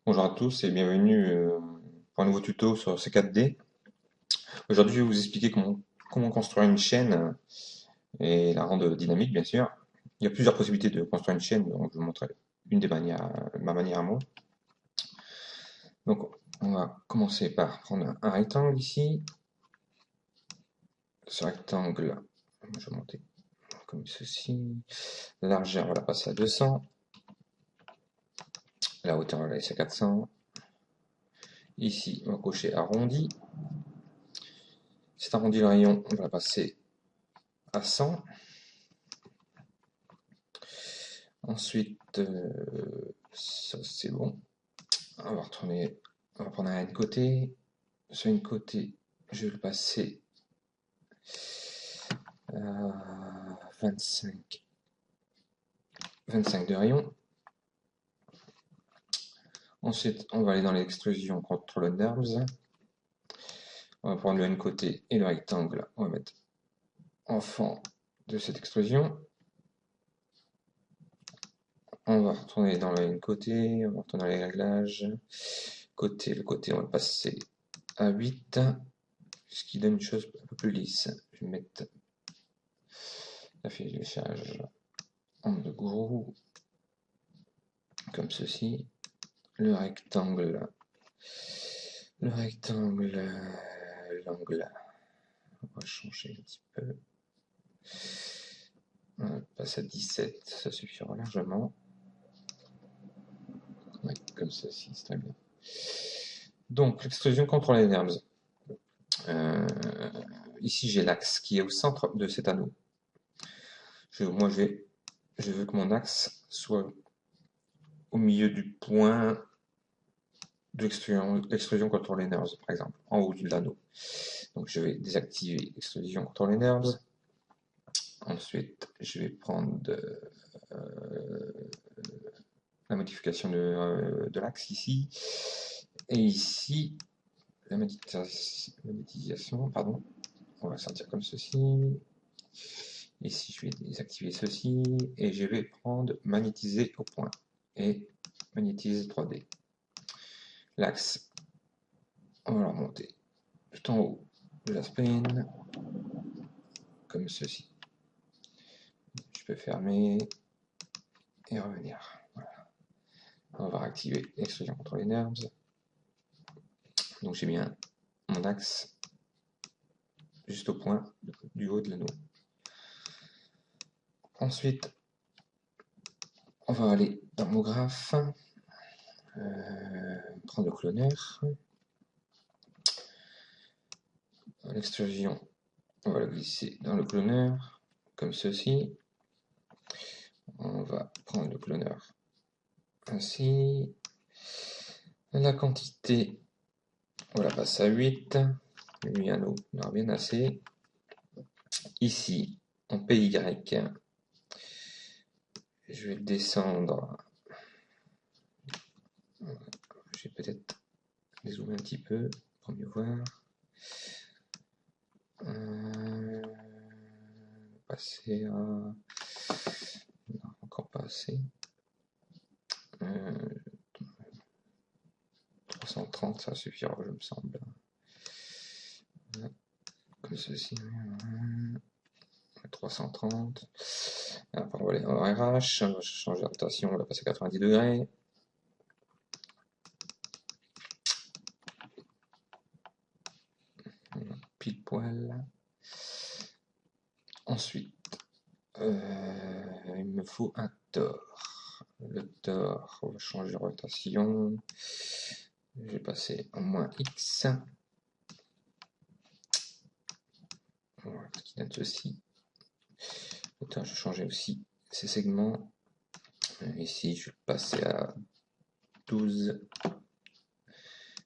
Bonjour à tous et bienvenue pour un nouveau tuto sur C4D. Aujourd'hui, je vais vous expliquer comment construire une chaîne et la rendre dynamique, bien sûr. Il y a plusieurs possibilités de construire une chaîne, donc je vais vous montrer une des manières, ma manière à moi. Donc, on va commencer par prendre un rectangle ici. Ce rectangle, je vais monter comme ceci. La largeur, on va la passer à 200. La hauteur, on va la laisser à 400. Ici, on va cocher arrondi. Cet arrondi le rayon, on va la passer à 100. Ensuite, ça c'est bon. On va retourner, on va prendre un côté. Sur une côté, je vais le passer à 25 de rayon. Ensuite, on va aller dans l'extrusion contrôle NURBS. On va prendre le N côté et le rectangle. On va mettre en fond de cette extrusion. On va retourner dans le N côté, on va retourner dans les réglages. Le côté, on va le passer à 8. Ce qui donne une chose un peu plus lisse. Je vais mettre la fiche de charge en deux gros, comme ceci. Le rectangle, l'angle, on va changer un petit peu. On passe à 17, ça suffira largement. Ouais, comme ceci, c'est très bien. Donc, l'extrusion contrôle les NURBS. Ici, j'ai l'axe qui est au centre de cet anneau. Je veux que mon axe soit au milieu du point de l'extrusion contrôle les NURBS, par exemple, en haut de l'anneau. Donc, je vais désactiver l'extrusion contrôle les NURBS. Ensuite, je vais prendre la modification de l'axe ici. Et ici, la monétisation, pardon, on va sortir comme ceci. Ici, je vais désactiver ceci et je vais prendre magnétiser au point et magnétiser 3D. L'axe, on va le remonter tout en haut de la spline, comme ceci. Je peux fermer et revenir. Voilà. On va activer l'extrusion contrôle les NURBS. Donc j'ai bien mon axe juste au point du haut de l'anneau. Ensuite, on va aller dans mon graphe, prendre le cloneur, l'extrusion, on va la glisser dans le cloneur, comme ceci. On va prendre le cloneur ainsi. La quantité, on la passe à 8. 8 anneaux, on aura bien assez. Ici, en PY, je vais descendre. Je vais peut-être dézoomer un petit peu pour mieux voir. Passer à... Non, encore pas assez. 330, ça suffira, je me semble. Comme ceci. 330. Après, on va aller en RH. On va changer la rotation, on va passer à 90 degrés. Pile poil. Ensuite, il me faut un tore. Le tore, on va changer de rotation. Je vais passer en moins X. Voilà, ce qui donne ceci. Le tore, je vais changer aussi ces segments. Ici, je vais passer à 12.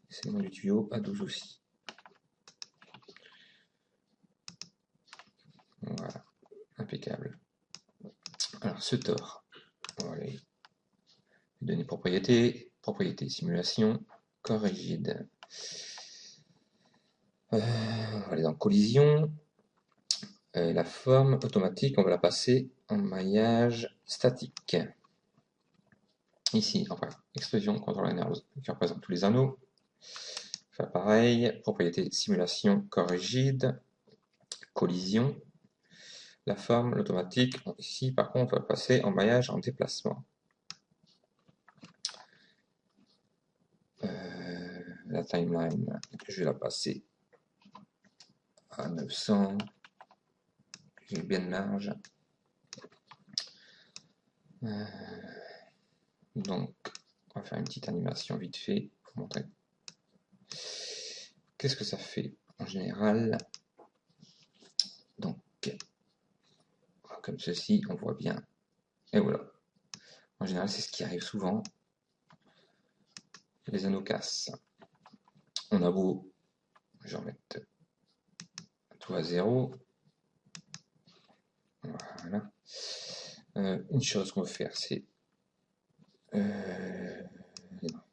Segment du tuyau à 12 aussi. Voilà, impeccable. Alors, ce tore, on va aller donner propriété simulation, corps rigide. On va aller dans collision. La forme automatique, on va la passer maillage statique. Ici, enfin, explosion, contrôle linéaire qui représente tous les anneaux. Faire pareil, propriété simulation, corps rigide, collision, la forme, l'automatique. Ici, par contre, on va passer en maillage en déplacement. La timeline, je vais la passer à 900. J'ai bien de marge. Donc, on va faire une petite animation vite fait pour montrer. Qu'est-ce que ça fait en général? Donc, comme ceci, on voit bien. Et voilà. En général, c'est ce qui arrive souvent. Les anneaux cassent. On a beau, je vais remettre tout à 0. Voilà. Une chose qu'on va faire, c'est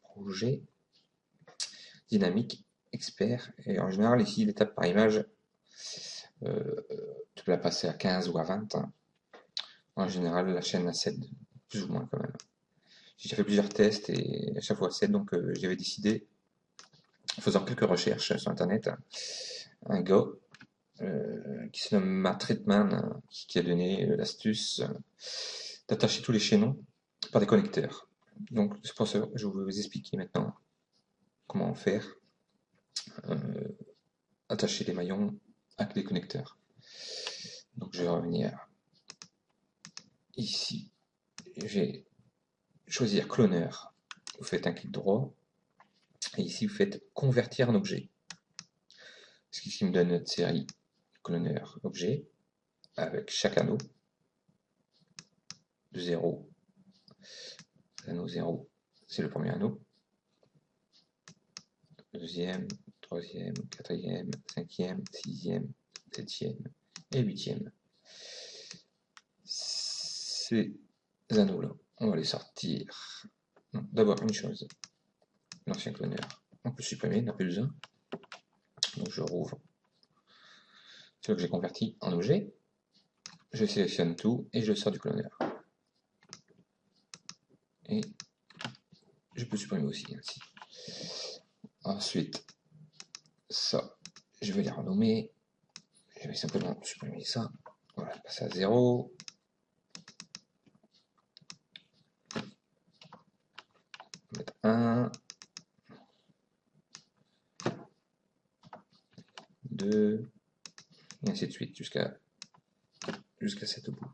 projet, dynamique, expert. Et en général, ici, l'étape par image, tu peux la passer à 15 ou à 20. En général, la chaîne cède plus ou moins quand même. J'ai fait plusieurs tests et à chaque fois cède, donc j'avais décidé, en faisant quelques recherches sur internet, un gars qui se nomme Matt Ritman, qui a donné l'astuce d'attacher tous les chaînons par des connecteurs. Donc c'est pour ça que je vais vous expliquer maintenant comment faire attacher les maillons avec des connecteurs. Donc je vais revenir ici, je vais choisir cloneur, vous faites un clic droit et ici vous faites convertir en objet, ce qui me donne notre série cloneur objet avec chaque anneau de 0. L'anneau 0, c'est le premier anneau, deuxième, troisième, quatrième, cinquième, sixième, septième et huitième. Ces anneaux-là, on va les sortir. D'abord une chose, l'ancien cloneur, on peut supprimer, il n'a plus besoin. Donc je rouvre ce que j'ai converti en objet, je sélectionne tout et je le sors du cloneur. Et je peux supprimer aussi ainsi. Ensuite, ça, je vais les renommer. Je vais simplement supprimer ça. Voilà, passer à 0. Mettre 1. 2. Et ainsi de suite jusqu'à 7 au bout.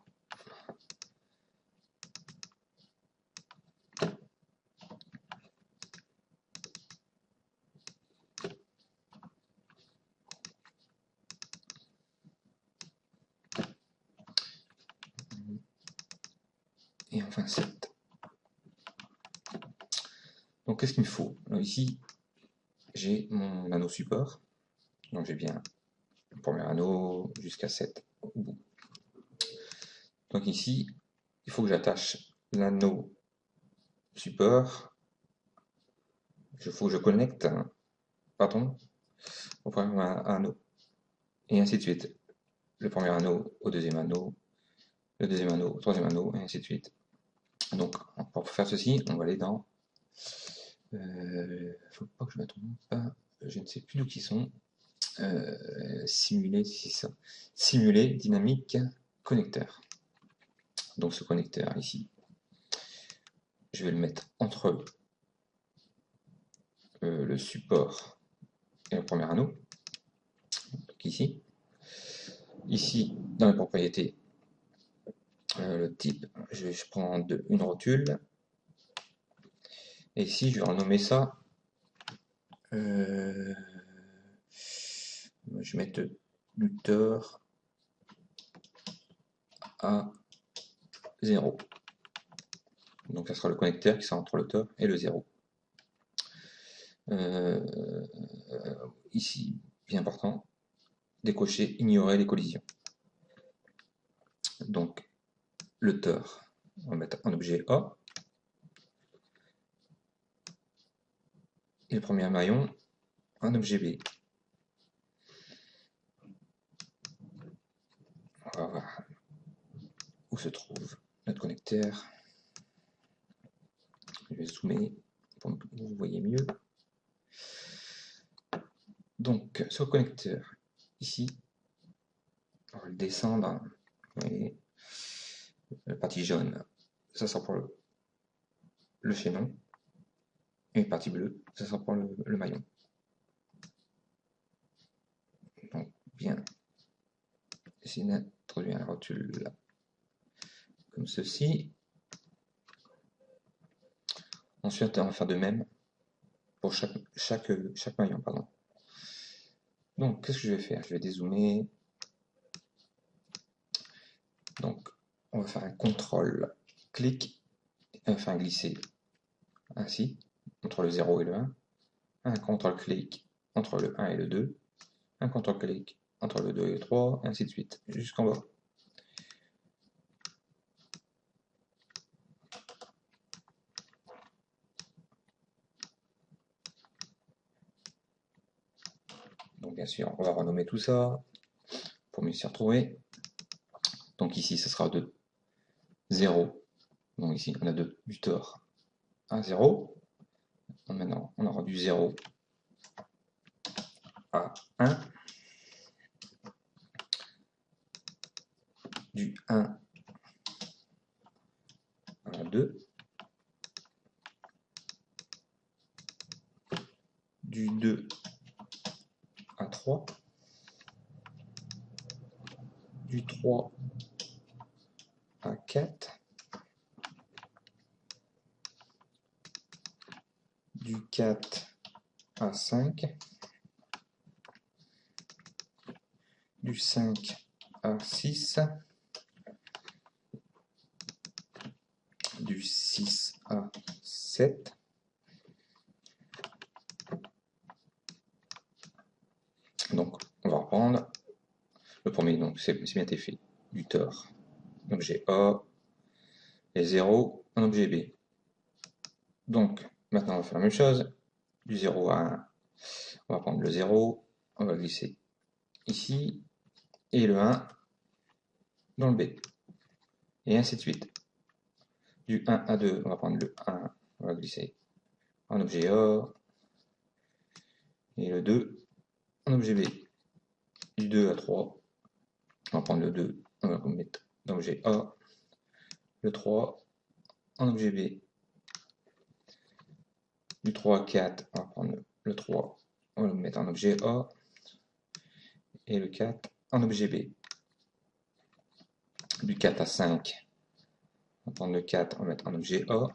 Et enfin 7. Donc qu'est-ce qu'il me faut? Alors, ici, j'ai mon anneau support. Donc j'ai bien le premier anneau jusqu'à 7 au bout. Donc ici, il faut que j'attache l'anneau support. Il faut que je connecte, pardon, au premier anneau. Et ainsi de suite. Le premier anneau au deuxième anneau, le deuxième anneau au troisième anneau, et ainsi de suite. Donc, pour faire ceci, on va aller dans... faut pas que je me trompe, je ne sais plus d'où ils sont. Simuler, c'est ça. Simuler dynamique connecteur. Donc ce connecteur ici, je vais le mettre entre le support et le premier anneau. Donc ici. Ici, dans les propriétés, le type, je prends une rotule. Et ici, je vais renommer ça. Je vais mettre du tort à 0. Donc ça sera le connecteur qui sera entre le tort et le 0. Ici, bien important, décocher, ignorer les collisions. Donc le tort, on va mettre un objet A. Et le premier maillon, un objet B. On va voir où se trouve notre connecteur. Je vais zoomer pour que vous voyez mieux. Donc, sur le connecteur, ici, on va le descendre. Vous voyez, la partie jaune, ça sera pour le chaînon. Et la partie bleue, ça sera pour le maillon. Donc, bien, essayer d'introduire la rotule là, comme ceci. Ensuite, on va faire de même pour chaque maillon. Pardon. Donc, qu'est-ce que je vais faire? Je vais dézoomer. Donc, on va faire un contrôle-clic, enfin glisser ainsi, entre le 0 et le 1. Un contrôle-clic entre le 1 et le 2. Un contrôle-clic entre le 2 et le 3, et ainsi de suite, jusqu'en bas. Donc bien sûr, on va renommer tout ça pour mieux s'y retrouver. Donc ici, ce sera de 0. Donc ici, on a du tort à 0. Donc maintenant, on aura du 0 à 1. Du 1 à 2. Du 2 à 3. Du 3 à 4. Du 4 à 5. Du 5 à 6. Du 6 à 7. Donc, on va reprendre le premier, donc c'est bien été fait. Du tort, objet A, et 0 en objet B. Donc, maintenant on va faire la même chose. Du 0 à 1, on va prendre le 0, on va glisser ici, et le 1 dans le B. Et ainsi de suite. Du 1 à 2, on va prendre le 1, on va glisser en objet A, et le 2 en objet B. Du 2 à 3, on va prendre le 2, on va le mettre dans l'objet A, le 3 en objet B. Du 3 à 4, on va prendre le 3, on va le mettre en objet A, et le 4 en objet B. Du 4 à 5, on va prendre le 4, on va mettre en objet A,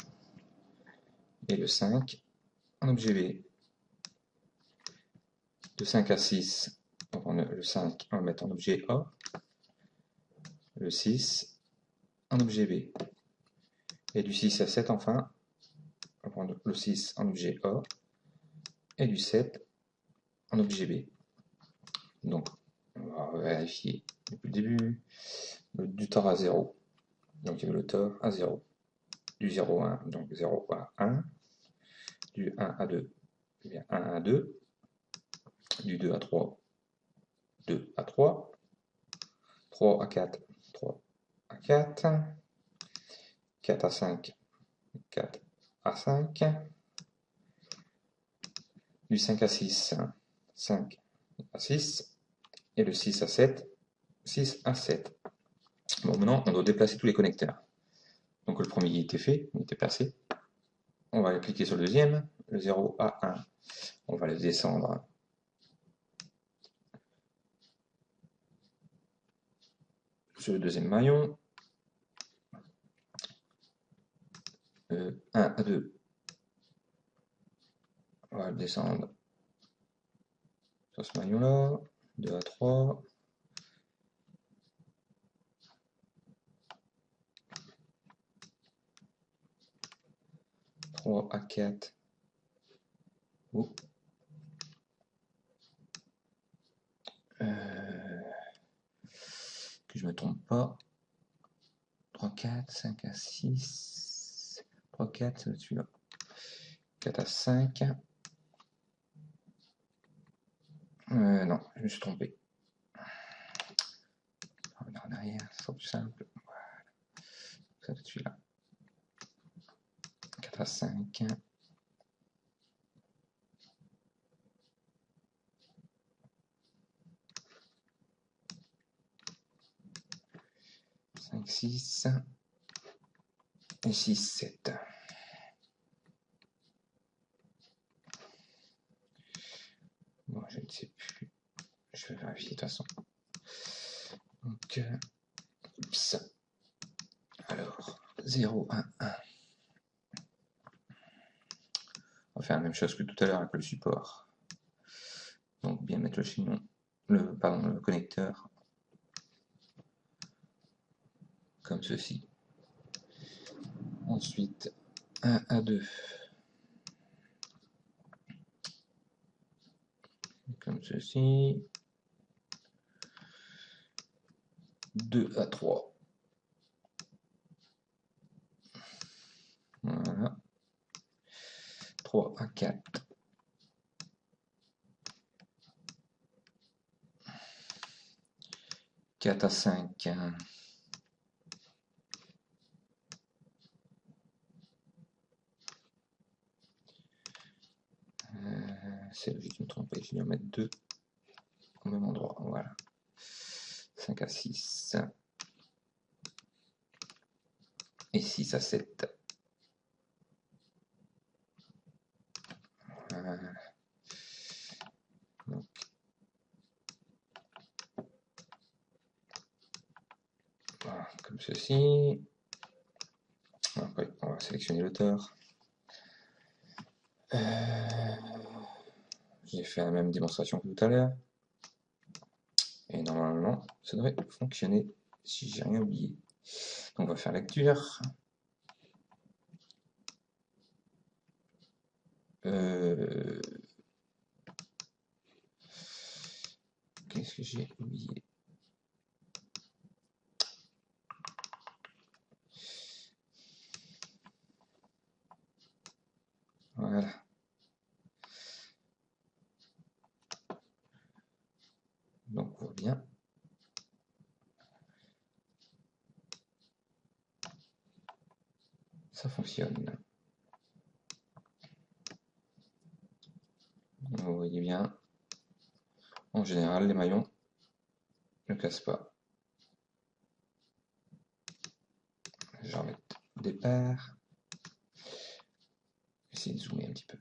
et le 5 en objet B. De 5 à 6, on va prendre le 5, on va le mettre en objet A, le 6 en objet B. Et du 6 à 7, enfin, on va prendre le 6 en objet A, et du 7 en objet B. Donc, on va vérifier depuis le début. Du tort à 0, donc il y a le tort à 0. Du 0 à 1, donc 0 à 1. Du 1 à 2, eh bien 1 à 2. Du 2 à 3, 2 à 3. 3 à 4, 3 à 4. 4 à 5, 4 à 5. Du 5 à 6, 5 à 6. Et le 6 à 7, 6 à 7. Bon, maintenant, on doit déplacer tous les connecteurs. Donc le premier il était fait, il était placé. On va cliquer sur le deuxième, le 0 à 1. On va le descendre sur le deuxième maillon. 1 à 2. On va le descendre sur ce maillon-là. 2 à 3. 3 à 4. Oh. Que je me trompe pas. 3, 4, 5 à 6. 3, 4, c'est celui-là. 4 à 5. Non, je me suis trompé. On va en arrière, ce sera plus simple. Ça va être celui-là. 4 à 5. 5, 6 et 6, 7. Bon, je ne sais plus. Je vais vérifier de toute façon. Donc, oups. Alors, 0, 1, 1. On va faire la même chose que tout à l'heure avec le support. Donc, bien mettre le chaînon, le connecteur, comme ceci. Ensuite, 1 à 2. Comme ceci. 2 à 3. Voilà. 3 à 4. 4 à 5. C'est logique, je me trompe pas, je vais en mettre 2 au même endroit. Voilà. 5 à 6. Et 6 à 7. Voilà. Donc, voilà, comme ceci. Après, on va sélectionner l'auteur. J'ai fait la même démonstration que tout à l'heure. Et normalement, ça devrait fonctionner si j'ai rien oublié. Donc, on va faire lecture. Qu'est-ce que j'ai oublié? Voilà. Donc, on voit bien. Ça fonctionne. Vous voyez bien. En général, les maillons ne cassent pas. Je vais remettre au départ. Essayer de zoomer un petit peu.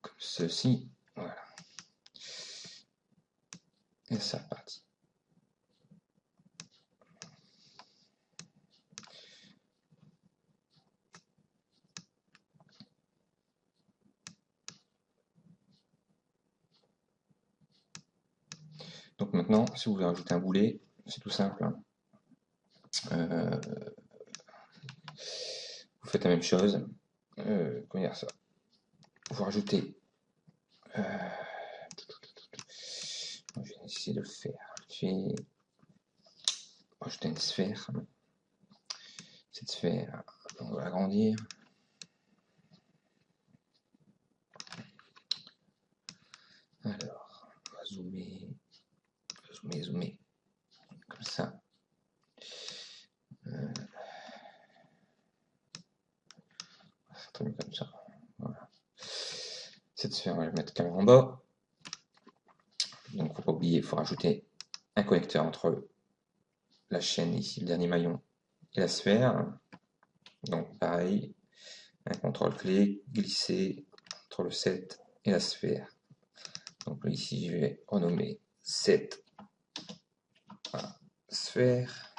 Comme ceci. Voilà. Et c'est reparti. Donc maintenant, si vous voulez rajouter un boulet, c'est tout simple. Vous faites la même chose. Comment dire ça? Vous rajoutez. Je vais essayer de le faire. Je vais rajouter une sphère. Cette sphère, on va l'agrandir. Alors, on va zoomer, zoomer, comme ça. Très bien comme ça. Voilà. Cette sphère, on va la mettre carrément en bas. Donc, faut pas oublier, il faut rajouter un connecteur entre la chaîne ici, le dernier maillon, et la sphère. Donc, pareil, un contrôle-clé, glisser entre le 7 et la sphère. Donc là, ici, je vais renommer 7 voilà, sphère.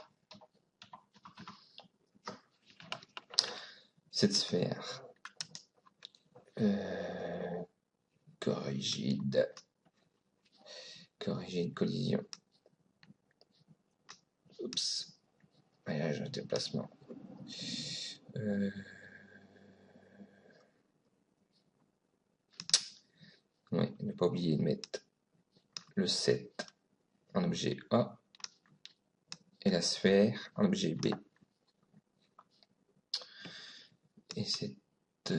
Cette sphère corrigide collision. Oups. Et là, j'ai un déplacement. Oui, ne pas oublier de mettre le 7 en objet A et la sphère en objet B. Et cette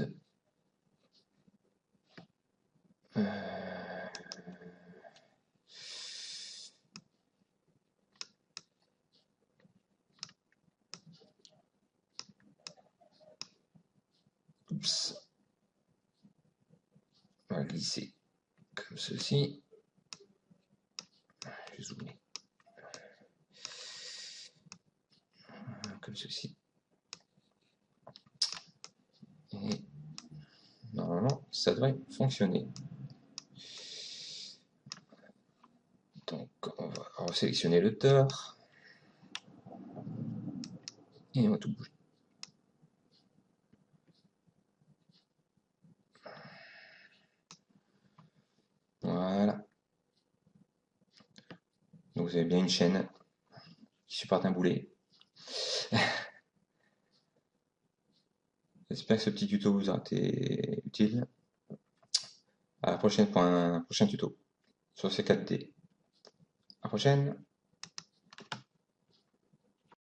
l'ellipse. On va glisser comme ceci. Je vais zoomer. Comme ceci. Et normalement, ça devrait fonctionner. Donc, on va resélectionner le tort. Et on va tout bouger. Voilà. Donc vous avez bien une chaîne qui supporte un boulet. J'espère que ce petit tuto vous a été utile. À la prochaine pour un prochain tuto sur ces 4D. À la prochaine.